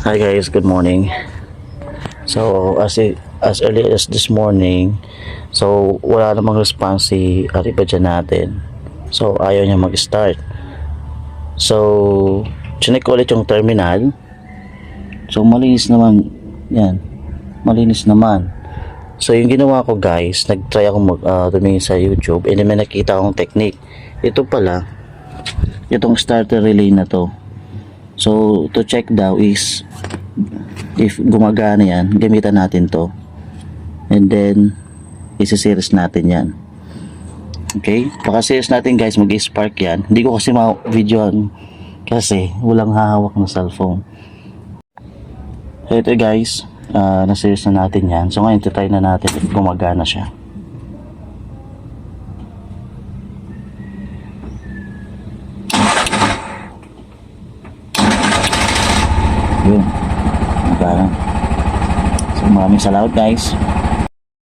Hi guys, good morning. So as early as this morning, so wala namang response si Ariba dyan natin. So ayaw niya mag-start. So chinek ko ulit yung terminal. So malinis naman. Yan. Malinis naman. So yung ginawa ko guys, nag-try ako tumingin sa YouTube and may nakita akong technique. Ito pala, itong starter relay na to. So to check daw is if gumagana yan, gamitan natin to and then isi-series natin yan. Okay, paka-series natin guys, mag-spark yan. Hindi ko kasi ma-videoan kasi walang hahawak na cellphone. So ito guys, na-series na natin yan. So ngayon try na natin if gumagana siya. Yun, gumagana. So maraming salamat guys.